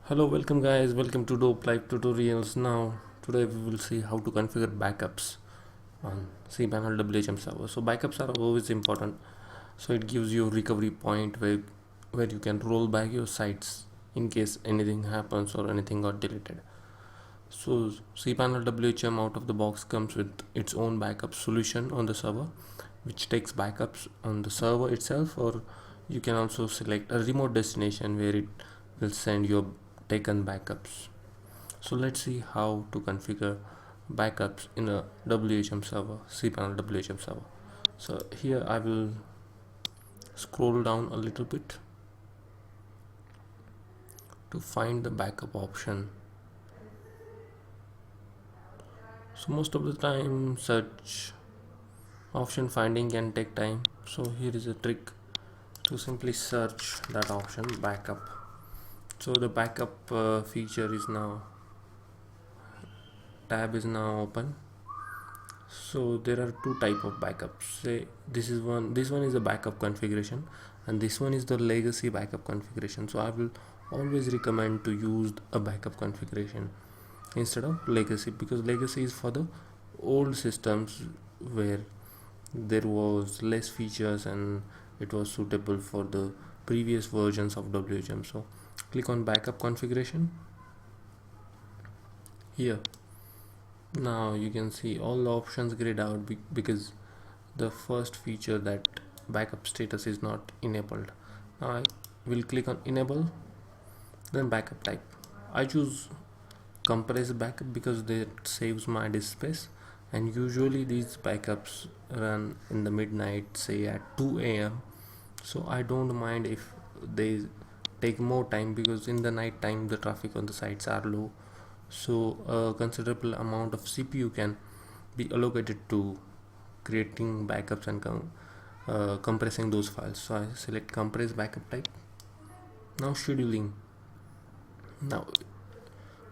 Hello, welcome guys, welcome to Dope Live Tutorials. Now, today we will see how to configure backups on cPanel WHM server. So backups are always important. So it gives you a recovery point where you can roll back your sites in case anything happens or anything got deleted. So cPanel WHM out of the box comes with its own backup solution on the server, which takes backups on the server itself, or you can also select a remote destination where it will send your taken backups. So let's see how to configure backups in a WHM server, cPanel WHM server. So here I will scroll down a little bit to find the backup option. So most of the time such option finding can take time. So here is a trick to simply search that option, backup. So the backup feature is now, tab is now open. So there are two type of backups. Say this one is a backup configuration, and this one is the legacy backup configuration. So I will always recommend to use a backup configuration instead of legacy, because legacy is for the old systems where there was less features and it was suitable for the previous versions of WHM. So click on backup configuration here. Now you can see all the options grayed out because the first feature, that backup status, is not enabled. Now I will click on enable, then backup type. I choose compress backup because that saves my disk space, and usually these backups run in the midnight, say at 2 a.m. So I don't mind if they take more time, because in the night time the traffic on the sites are low, so a considerable amount of CPU can be allocated to creating backups and compressing those files. So I select compress backup type. Now scheduling. Now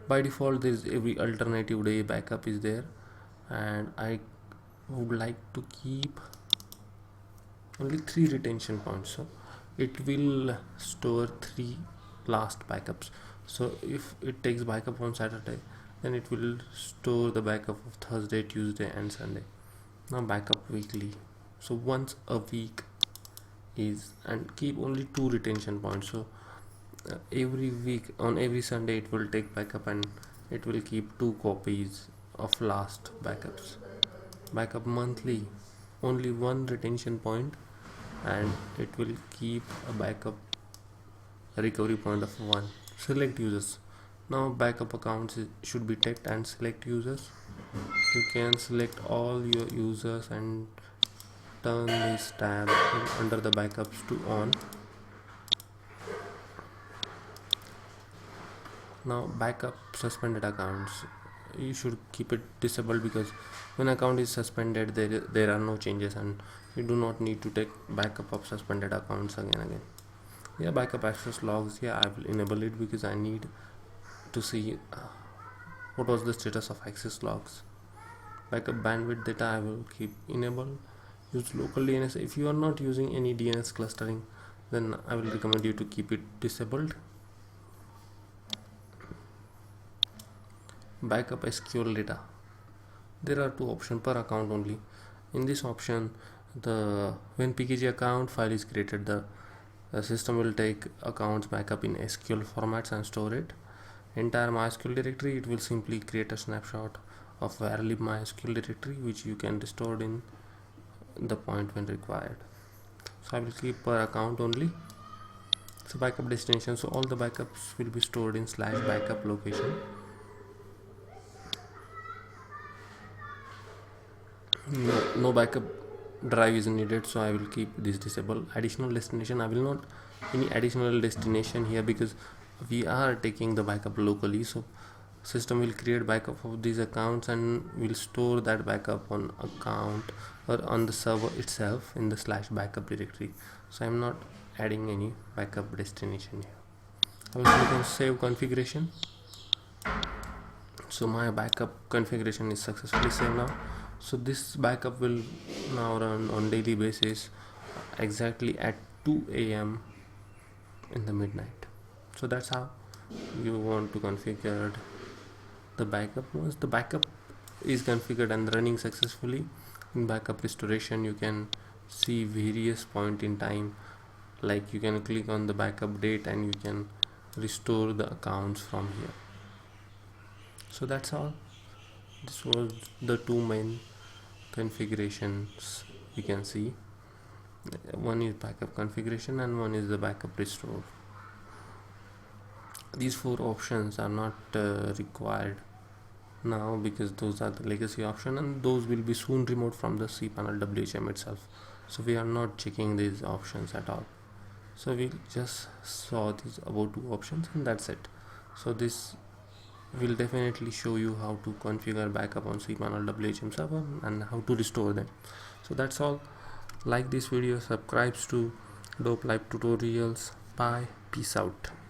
by default there is every alternative day backup is there, and I would like to keep only 3 retention points. So it will store 3 last backups. So if it takes backup on Saturday, then it will store the backup of Thursday, Tuesday and Sunday. Now backup weekly, so once a week is, and keep only 2 retention points. So every week on every Sunday it will take backup, and it will keep 2 copies of last backups. Backup monthly, only 1 retention point, and it will keep a backup recovery point of 1. Select users. Now backup accounts should be checked and select users. You can select all your users and turn this tab under the backups to on. Now backup suspended accounts, you should keep it disabled, because when account is suspended there are no changes, and you do not need to take backup of suspended accounts again. Yeah, backup access logs, yeah, I will enable it because I need to see what was the status of access logs. Backup bandwidth data I will keep enable. Use local DNS. If you are not using any DNS clustering, then I will recommend you to keep it disabled. Backup SQL data, there are 2 options per account only. In this option, when PKG account file is created, the system will take accounts backup in SQL formats and store it. Entire MySQL directory, it will simply create a snapshot of varlib MySQL directory, which you can restore in the point when required. So I will keep per account only. So backup destination, so all the backups will be stored in /backup location. No backup drive is needed, so I will keep this disabled. Additional destination, I will not any additional destination here, because we are taking the backup locally. So system will create backup of these accounts and will store that backup on account or on the server itself in the /backup directory. So I'm not adding any backup destination here. I will click on save configuration. So my backup configuration is successfully saved now. So this backup will now run on daily basis exactly at 2 a.m. in the midnight. So that's how you want to configure the backup. Once the backup is configured and running successfully, in backup restoration you can see various point in time, like you can click on the backup date and you can restore the accounts from here. So that's all. This was the two main configurations we can see. One is backup configuration and one is the backup restore. These four options are not required now because those are the legacy option and those will be soon removed from the cPanel WHM itself. So we are not checking these options at all. So we just saw these about two options and that's it. So this will definitely show you how to configure backup on cPanel WHM server and how to restore them. So that's all. Like this video, subscribe to Dope Live Tutorials. Bye, peace out.